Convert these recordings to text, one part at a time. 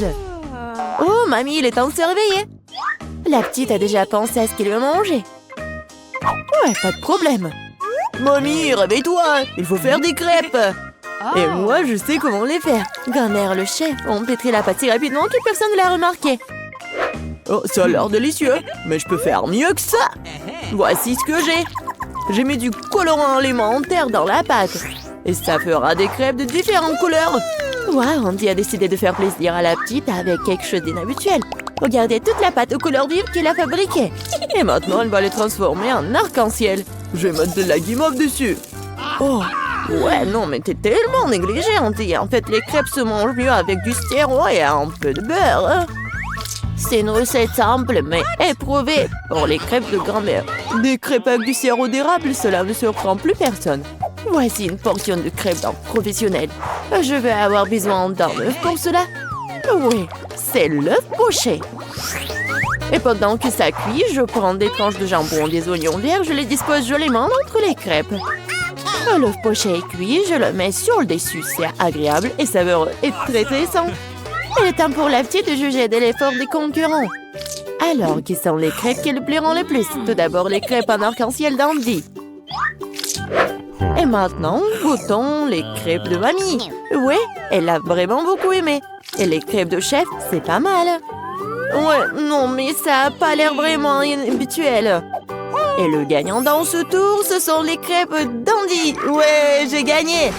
chose. Oh, mamie, il est temps de se réveiller. La petite a déjà pensé à ce qu'elle veut manger. Ouais, pas de problème. Mamie, réveille-toi, il faut faire des crêpes. Et moi, je sais comment les faire. Grand-mère, le chef, ont pétri la pâte si rapidement que personne ne l'a remarqué. Oh, ça a l'air délicieux, mais je peux faire mieux que ça. Voici ce que j'ai. J'ai mis du colorant alimentaire dans la pâte. Et ça fera des crêpes de différentes couleurs. Waouh, Andy a décidé de faire plaisir à la petite avec quelque chose d'inhabituel. Regardez toute la pâte aux couleurs vives qu'il a fabriquée. Et maintenant, elle va les transformer en arc-en-ciel. Je vais mettre de la guimauve dessus. Oh, ouais, non, mais t'es tellement négligée, Andy. En fait, les crêpes se mangent mieux avec du sirop et un peu de beurre. Hein. C'est une recette simple, mais éprouvée pour les crêpes de grand-mère. Des crêpes avec du sirop d'érable, cela ne surprend plus personne. Voici une portion de crêpes d'un professionnel. Je vais avoir besoin d'un œuf pour cela. Oui, c'est l'œuf poché. Et pendant que ça cuit, je prends des tranches de jambon, des oignons verts, je les dispose joliment entre les crêpes. L'œuf poché est cuit, je le mets sur le dessus. C'est agréable et savoureux et très sain. Il est temps pour la petite de juger de l'effort des concurrents. Alors, qui sont les crêpes qui lui plairont le plus? Tout d'abord, les crêpes en arc-en-ciel d'Andy. Et maintenant, goûtons les crêpes de mamie. Ouais, elle a vraiment beaucoup aimé. Et les crêpes de chef, c'est pas mal. Ouais, non, mais ça a pas l'air vraiment habituel. Et le gagnant dans ce tour, ce sont les crêpes d'Andy. Ouais, j'ai gagné.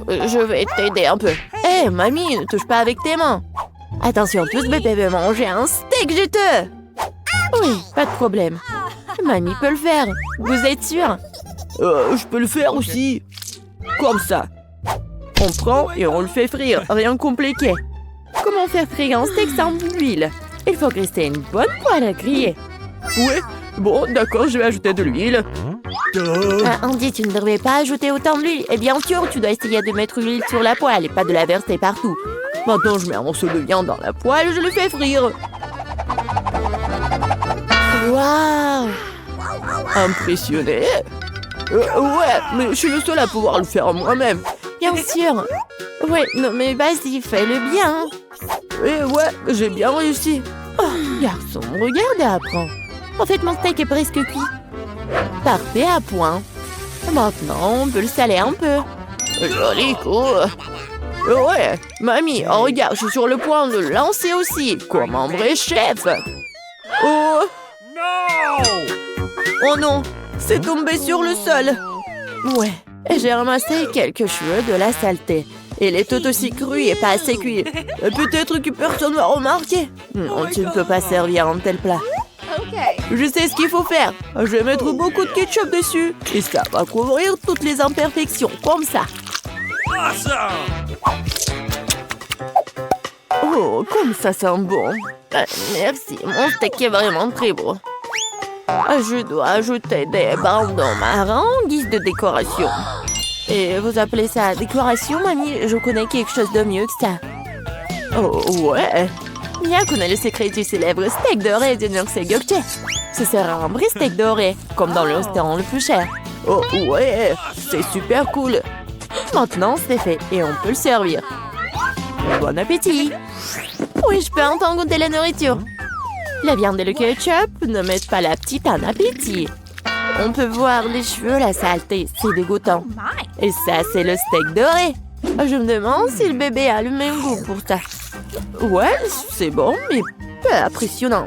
Je vais t'aider un peu. Hé, mamie, ne touche pas avec tes mains. Attention, tous bébé veut manger un steak juteux. Oui, pas de problème. Mamie peut le faire. Vous êtes sûr? Je peux le faire aussi. Comme ça. On prend et on le fait frire. Rien de compliqué. Comment faire frire un steak sans l'huile? Il faut graisser une bonne poêle à griller. Oui, bon, d'accord, je vais ajouter de l'huile. Andy, tu ne devrais pas ajouter autant d'huile. Et bien sûr, tu dois essayer de mettre l'huile sur la poêle et pas de la verser partout. Maintenant, je mets un morceau de viande dans la poêle et je le fais frire. Waouh! Impressionné? Ouais, mais je suis le seul à pouvoir le faire moi-même. Bien sûr. Ouais, non, mais vas-y, fais-le bien. Ouais, j'ai bien réussi. Oh, garçon, regarde et apprends. En fait, mon steak est presque cuit. Parfait à point. Maintenant, on peut le saler un peu. Joli coup. Ouais, mamie, oh, regarde, je suis sur le point de le lancer aussi, comme un vrai chef. Oh non, c'est tombé sur le sol. Ouais, j'ai ramassé quelques cheveux de la saleté. Il est tout aussi cru et pas assez cuit. Peut-être que personne ne va remarquer. Non, tu ne peux pas servir un tel plat. Je sais ce qu'il faut faire. Je vais mettre beaucoup de ketchup dessus. Et ça va couvrir toutes les imperfections, comme ça. Oh, comme ça sent bon. Merci, mon steak est vraiment très beau. Je dois ajouter des bandons marrons en guise de décoration. Et vous appelez ça décoration, mamie? Je connais quelque chose de mieux que ça. Oh, ouais. Mia connaît le secret du célèbre steak doré de New York Gökçe. Ce sera un vrai steak doré, comme dans le restaurant le plus cher. Oh, ouais, c'est super cool. Maintenant, c'est fait et on peut le servir. Bon appétit. Oui, je peux enfin goûter la nourriture. La viande et le ketchup ne mettent pas la petite en appétit. On peut voir les cheveux, la saleté, c'est dégoûtant. Et ça, c'est le steak doré. Je me demande si le bébé a le même goût pour ça. Ouais, c'est bon, mais peu impressionnant.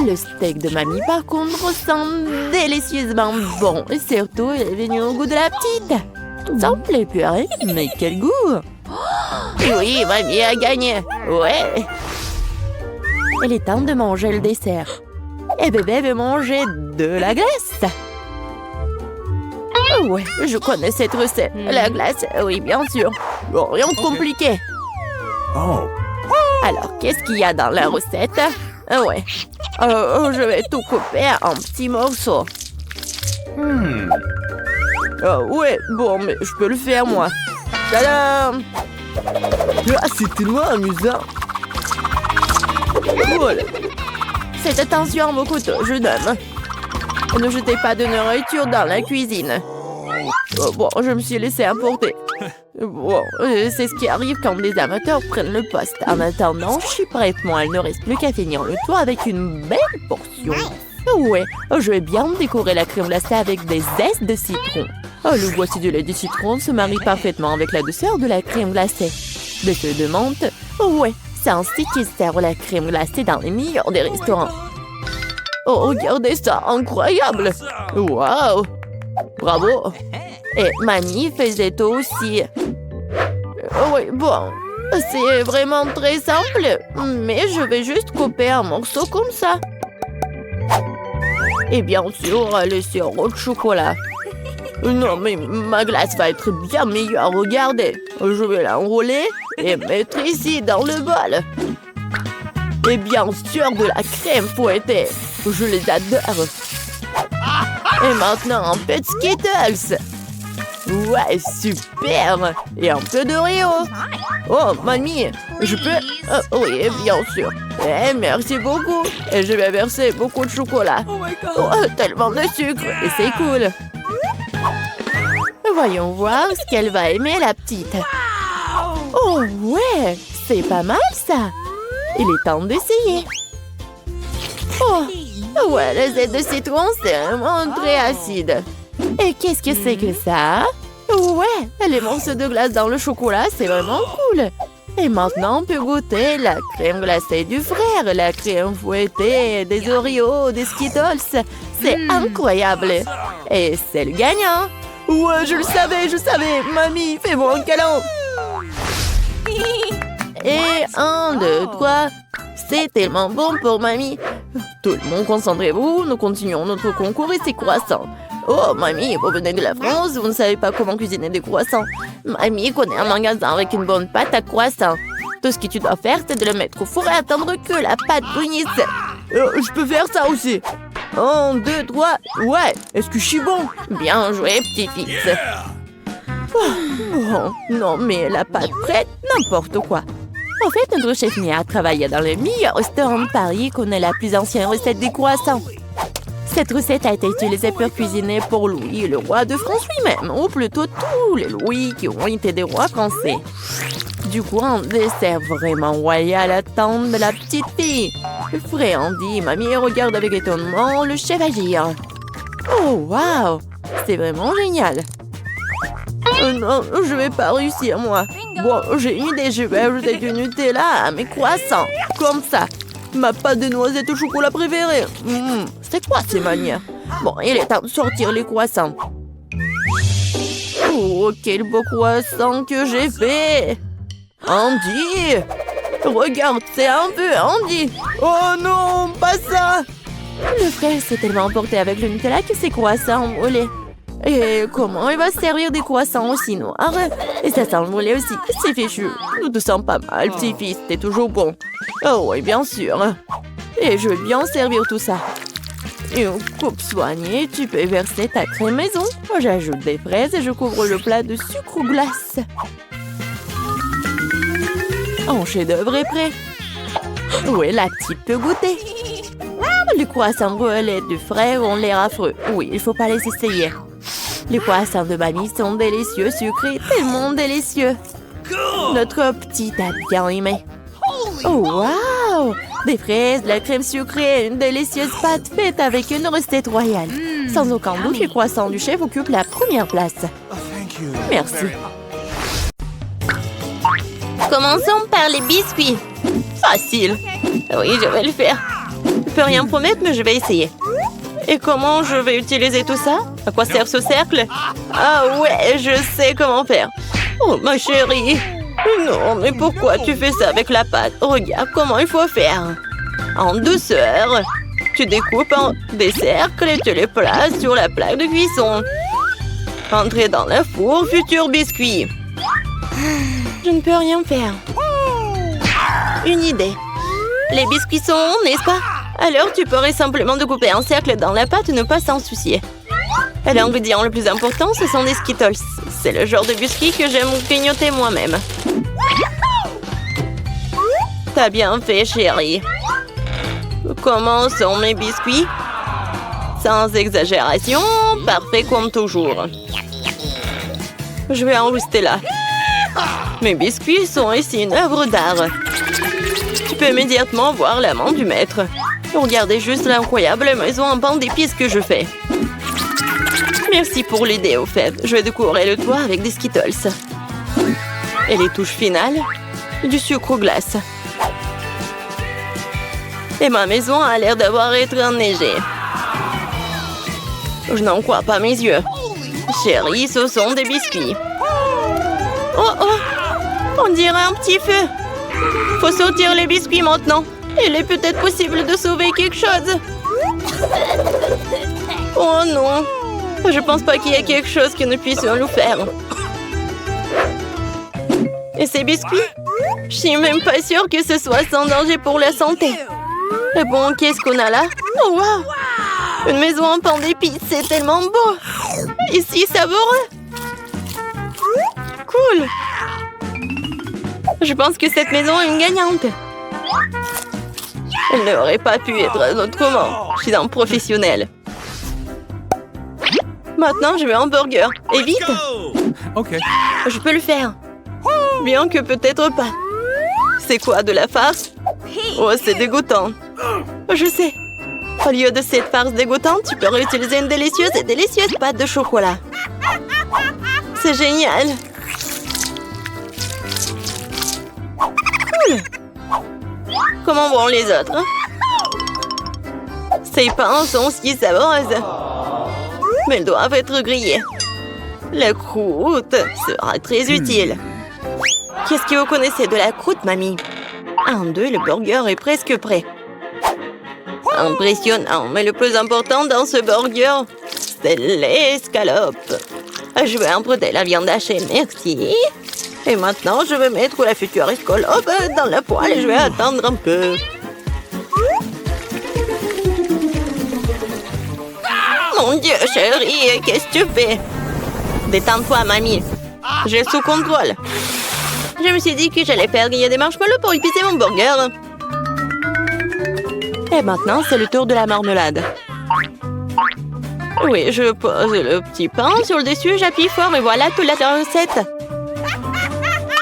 Le steak de mamie, par contre, sent délicieusement bon. Et surtout, il est venu au goût de la petite. Ça me plaît purée, mais quel goût! Oui, mamie a gagné. Ouais. Il est temps de manger le dessert. Et bébé veut manger de la glace. Ouais, je connais cette recette. La glace, oui, bien sûr. Bon, rien de compliqué. Alors, qu'est-ce qu'il y a dans la recette? Ouais. Je vais tout couper en petits morceaux. Ouais, bon, mais je peux le faire, moi. Tadam! C'est tellement amusant. Voilà. Faites attention à vos couteaux, jeune homme. Ne jetez pas de nourriture dans la cuisine. Bon, je me suis laissé emporter. Bon, c'est ce qui arrive quand des amateurs prennent le poste. En attendant, je suis prête, moi. Il ne reste plus qu'à finir le tour avec une belle portion. Ouais, je vais bien décorer la crème glacée avec des zestes de citron. Le voici du lait de citron se marie parfaitement avec la douceur de la crème glacée. Des feuilles de menthe. Ouais, c'est ainsi qu'ils servent la crème glacée dans les meilleurs des restaurants. Oh, regardez ça, incroyable! Waouh! Bravo! Et mamie faisait tout aussi. Oui, bon, c'est vraiment très simple, mais je vais juste couper un morceau comme ça. Et bien sûr, le sirop de chocolat. Non, mais ma glace va être bien meilleure, regardez. Je vais l'enrouler et mettre ici dans le bol. Et bien sûr, de la crème fouettée. Je les adore. Et maintenant, un peu de Skittles. Ouais, super. Et un peu d'Oreo. Oh, mamie, je peux... oui, bien sûr. Merci beaucoup. Et je vais verser beaucoup de chocolat. Oh, tellement de sucre. Et c'est cool. Voyons voir ce qu'elle va aimer, la petite. Oh, ouais, c'est pas mal, ça. Il est temps d'essayer. Oh, ouais, le zeste de citron, c'est vraiment très acide. Et qu'est-ce que c'est que ça? Ouais, les morceaux de glace dans le chocolat, c'est vraiment cool. Et maintenant, on peut goûter la crème glacée du frère, la crème fouettée, des Oreos, des Skittles. C'est incroyable. Et c'est le gagnant. Ouais, je le savais. Mamie, fais-moi un câlin. Et 1, 2, 3. C'est tellement bon pour mamie. Tout le monde, concentrez-vous. Nous continuons notre concours et c'est croissants. Oh, mamie, vous venez de la France, vous ne savez pas comment cuisiner des croissants. Mamie connaît un magasin avec une bonne pâte à croissants. Tout ce que tu dois faire, c'est de le mettre au four et attendre que la pâte bouillisse. Je peux faire ça aussi. 1, 2, 3. Ouais, est-ce que je suis bon? Bien joué, petit-fils. Oh, non, mais la pâte prête, n'importe quoi. En fait, notre chef Mia travaille dans le meilleur restaurant de Paris et connaît la plus ancienne recette des croissants. Cette recette a été utilisée pour cuisiner pour Louis, le roi de France lui-même, ou plutôt tous les Louis qui ont été des rois français. Du coup, un dessert vraiment royal attend de la petite fille. Frais Andy, mamie regarde avec étonnement le chef agir. Oh, waouh! C'est vraiment génial. Non, je vais pas réussir, moi. Bon, j'ai une idée, je vais ajouter du Nutella à mes croissants. Comme ça. Ma pâte de noisettes au chocolat préférée. C'est quoi ces manières? Bon, il est temps de sortir les croissants. Oh, quel beau croissant que j'ai fait! Andy! Regarde, c'est un peu Andy! Oh non, pas ça! Le frère s'est tellement emporté avec le Nutella que ses croissants ont brûlé. Et comment il va se servir des croissants aussi noirs? Et ça sent brûlé aussi. C'est fichu. Nous te sens pas mal, petit-fils. T'es toujours bon. Oh oui, bien sûr. Et je vais bien servir tout ça. Une coupe soignée, tu peux verser ta crème maison. J'ajoute des fraises et je couvre le plat de sucre ou glace. Un chef-d'œuvre est prêt. Oui, la petite peut goûter. Les croissants brûlés du frère ont l'air affreux. Oui, il faut pas les essayer. Les croissants de mamie sont délicieux, sucrés, tellement délicieux. Notre petite a bien aimé. Oh, waouh! Des fraises, de la crème sucrée, une délicieuse pâte faite avec une recette royale. Sans aucun doute, les croissants du chef occupent la première place. Merci. Commençons par les biscuits. Facile. Oui, je vais le faire. Je peux rien promettre, mais je vais essayer. Et comment je vais utiliser tout ça? À quoi sert ce cercle? Ah ouais, je sais comment faire. Oh, ma chérie. Non, mais pourquoi tu fais ça avec la pâte? Regarde comment il faut faire. En douceur. Tu découpes des cercles et tu les places sur la plaque de cuisson. Entrez dans le four, futur biscuit. Je ne peux rien faire. Une idée. Les biscuits sont ronds, n'est-ce pas? Alors tu pourrais simplement découper un cercle dans la pâte et ne pas s'en soucier. Et l'ingrédient le plus important, ce sont des Skittles. C'est le genre de biscuits que j'aime grignoter moi-même. T'as bien fait, chérie. Comment sont mes biscuits? Sans exagération, parfait comme toujours. Je vais en rester là. Mes biscuits sont ici une œuvre d'art. Tu peux immédiatement voir la main du maître. Regardez juste l'incroyable maison en pain d'épices que je fais. Merci pour l'idée, au fait. Je vais décorer le toit avec des Skittles. Et les touches finales, du sucre glace. Et ma maison a l'air d'avoir été enneigée. Je n'en crois pas mes yeux. Chérie, ce sont des biscuits. Oh oh! On dirait un petit feu. Faut sortir les biscuits maintenant. Il est peut-être possible de sauver quelque chose. Oh non! Je pense pas qu'il y ait quelque chose que nous puissions nous faire. Et ces biscuits? Je suis même pas sûre que ce soit sans danger pour la santé. Et bon, qu'est-ce qu'on a là? Oh wow! Une maison en pain d'épices, c'est tellement beau! Ici, savoureux! Cool! Je pense que cette maison est une gagnante. Elle n'aurait pas pu être autrement. Je suis un professionnel. Maintenant, je veux un burger. Et vite! Ok. Je peux le faire. Bien que peut-être pas. C'est quoi, de la farce? Oh, c'est dégoûtant. Je sais. Au lieu de cette farce dégoûtante, tu peux réutiliser une délicieuse pâte de chocolat. C'est génial. Cool. Comment vont les autres? Ces pains sont si savoureuses. Mais elles doivent être grillées. La croûte sera très utile. Qu'est-ce que vous connaissez de la croûte, mamie? 1, 2, le burger est presque prêt. Impressionnant, mais le plus important dans ce burger, c'est l'escalope. Je vais emprunter la viande hachée, merci. Et maintenant, je vais mettre la future escalope dans la poêle et je vais attendre un peu. Mon Dieu, chérie, qu'est-ce que tu fais? Détends-toi, mamie. J'ai sous contrôle. Je me suis dit que j'allais faire griller des marshmallows pour épicer mon burger. Et maintenant, c'est le tour de la marmelade. Oui, je pose le petit pain sur le dessus, j'appuie fort et voilà toute la recette.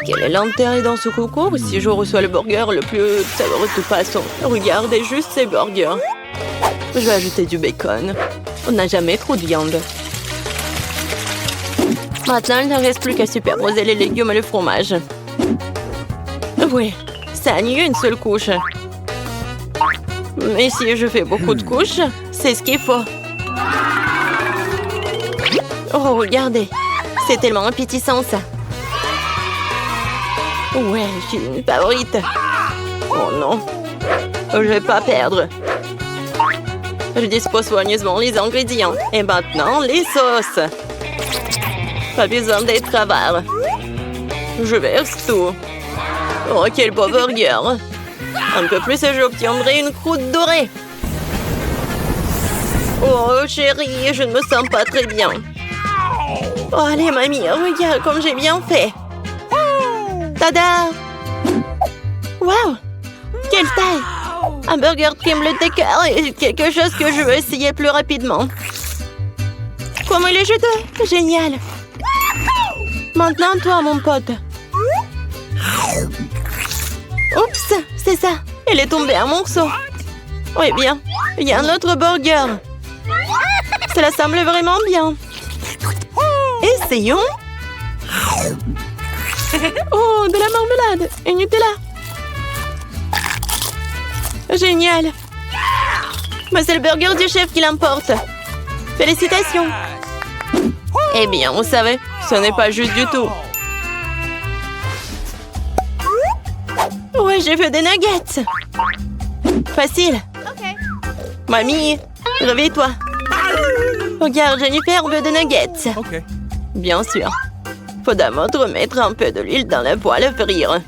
Quel est l'intérêt dans ce concours si je reçois le burger le plus savoureux de toute façon? Regardez juste ces burgers. Je vais ajouter du bacon. On n'a jamais trop de viande. Maintenant, il ne reste plus qu'à superposer les légumes et le fromage. Oui, ça annule une seule couche. Mais si je fais beaucoup de couches, c'est ce qu'il faut. Oh, regardez. C'est tellement appétissant, ça. Ouais, je suis une favorite. Oh non. Je vais pas perdre. Je dispose soigneusement les ingrédients. Et maintenant, les sauces. Pas besoin d'être avare. Je verse tout. Oh, quel beau burger. Un peu plus et j'obtiendrai une croûte dorée. Oh, chérie, je ne me sens pas très bien. Oh, allez, mamie, regarde comme j'ai bien fait. Tada! Wow! Quelle taille! Un burger crème le décor est quelque chose que je veux essayer plus rapidement. Comment il est juteux! Génial! Maintenant, toi, mon pote. Oups, c'est ça. Il est tombé un morceau. Oui, bien. Il y a un autre burger. Cela semble vraiment bien. Essayons. Oh, de la marmelade et Nutella. Génial. Mais c'est le burger du chef qui l'emporte. Félicitations. Eh bien, vous savez, ce n'est pas juste du tout. Ouais, j'ai fait des nuggets. Facile. Mamie, réveille-toi. Regarde, Jennifer veut des nuggets. Bien sûr. Faut d'abord remettre un peu de l'huile dans la poêle à frire.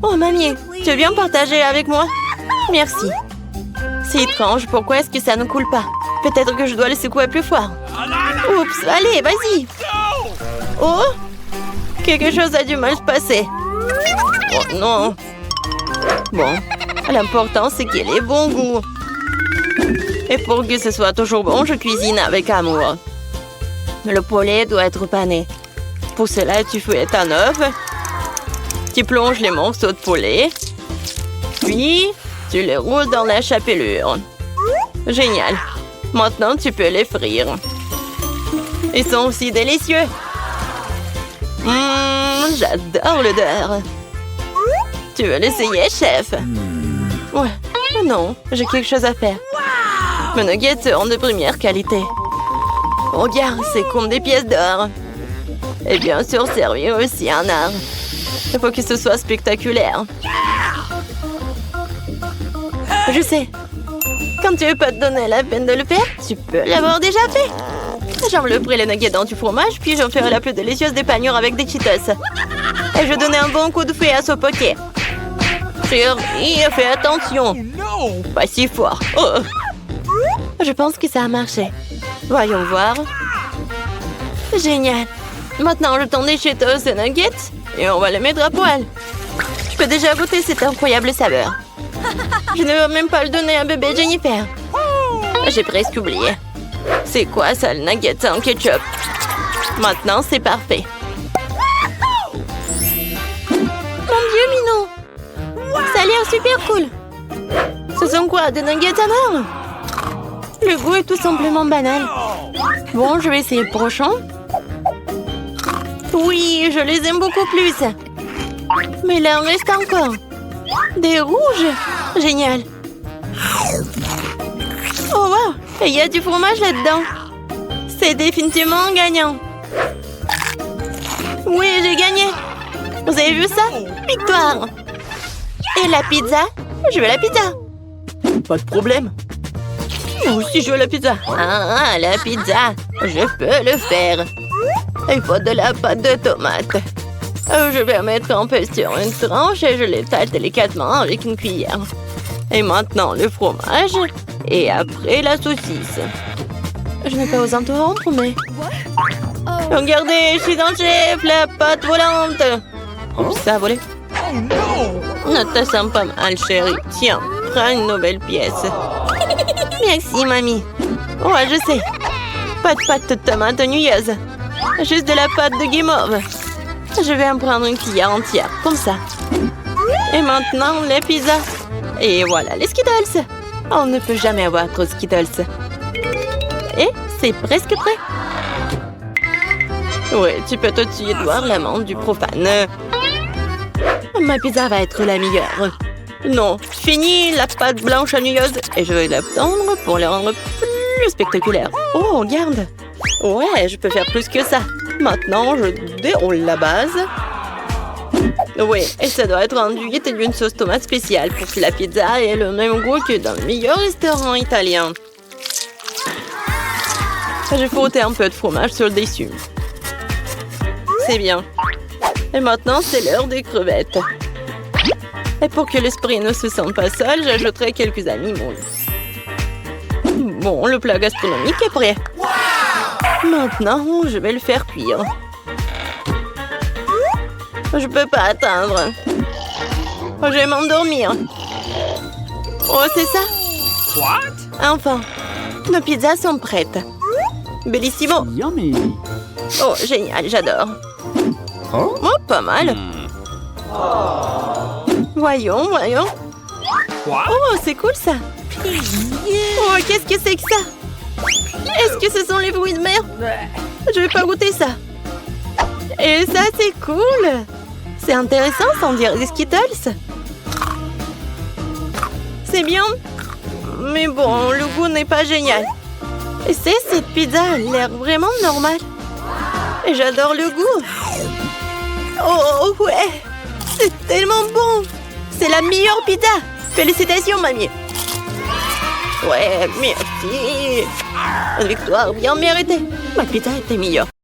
Oh, mamie, tu veux bien partager avec moi? Merci. C'est étrange, pourquoi est-ce que ça ne coule pas? Peut-être que je dois le secouer plus fort. Oups, allez, vas-y. Oh, quelque chose a dû mal se passer. Oh non. Bon, l'important c'est qu'il ait bon goût. Et pour que ce soit toujours bon, je cuisine avec amour. Le poulet doit être pané. Pour cela, tu fouettes un œuf. Tu plonges les morceaux de poulet. Puis, tu les roules dans la chapelure. Génial. Maintenant, tu peux les frire. Ils sont aussi délicieux. J'adore l'odeur. Tu veux l'essayer, chef? Ouais. Non, j'ai quelque chose à faire. Mes nuggets seront de première qualité. Regarde, c'est comme des pièces d'or. Et bien sûr, servir aussi un art. Il faut que ce soit spectaculaire. Je sais. Quand tu veux pas te donner la peine de le faire, tu peux l'avoir déjà fait. J'envelopperai les nuggets dans du fromage, puis j'en ferai la plus délicieuse des panures avec des Cheetos. Et je donnais un bon coup de fouet à ce poké. Chérie, fais attention. Pas si fort. Oh. Je pense que ça a marché. Voyons voir. Génial. Maintenant, le temps des Cheetos et nuggets, et on va les mettre à poil. Tu peux déjà goûter cette incroyable saveur. Je ne veux même pas le donner à bébé Jennifer. J'ai presque oublié. C'est quoi ça, le nugget en ketchup? Maintenant, c'est parfait. Mon Dieu, Minou! Ça a l'air super cool. Ce sont quoi, des nuggets en or? Le goût est tout simplement banal. Bon, je vais essayer le prochain. Oui, je les aime beaucoup plus. Mais là, il en reste encore. Des rouges. Génial. Oh, wow. Et il y a du fromage là-dedans. C'est définitivement gagnant. Oui, j'ai gagné. Vous avez vu ça? Victoire. Et la pizza? Je veux la pizza. Pas de problème. Moi aussi, je veux la pizza. Ah, la pizza. Je peux le faire. Il faut de la pâte de tomate. Je vais mettre un peu sur une tranche et je l'étale délicatement avec une cuillère. Et maintenant, le fromage. Et après, la saucisse. Je n'ai pas osé interrompre, mais... Regardez, je suis dans le chef, la pâte volante. Oups, ça a volé. Ne te sens pas mal, chérie. Tiens, prends une nouvelle pièce. Merci, mamie. Ouais, je sais. Pas de pâte de tomate nouilleuse. Juste de la pâte de guimauve. Je vais en prendre une cuillère entière, comme ça. Et maintenant, les pizzas. Et voilà, les Skittles. On ne peut jamais avoir trop de Skittles. Et c'est presque prêt. Oui, tu peux tout de suite voir l'amande du profane. Ma pizza va être la meilleure. Non, fini la pâte blanche nouilleuse et je vais la tendre pour la rendre plus spectaculaire. Oh, regarde. Ouais, je peux faire plus que ça. Maintenant, je déroule la base. Oui, et ça doit être enduit d'une sauce tomate spéciale pour que la pizza ait le même goût que dans le meilleur restaurant italien. J'ai frotté un peu de fromage sur le dessus. C'est bien. Et maintenant, c'est l'heure des crevettes. Et pour que l'esprit ne se sente pas seul, j'ajouterai quelques amis moules. Bon, le plat gastronomique est prêt. Maintenant, je vais le faire cuire. Je peux pas attendre. Je vais m'endormir. Oh, c'est ça? Enfin, nos pizzas sont prêtes. Bellissimo. Yummy. Oh, génial, j'adore. Oh, pas mal. Voyons. Oh, c'est cool ça. Oh, qu'est-ce que c'est que ça? Est-ce que ce sont les fruits de mer? Je vais pas goûter ça. Et ça, c'est cool. C'est intéressant, sans dire des Skittles. C'est bien. Mais bon, le goût n'est pas génial. Et cette pizza a l'air vraiment normale. Et j'adore le goût. Oh, ouais. C'est tellement bon. C'est la meilleure pizza. Félicitations, mamie. Ouais, merci. Une victoire bien méritée. Ma pizza était meilleure.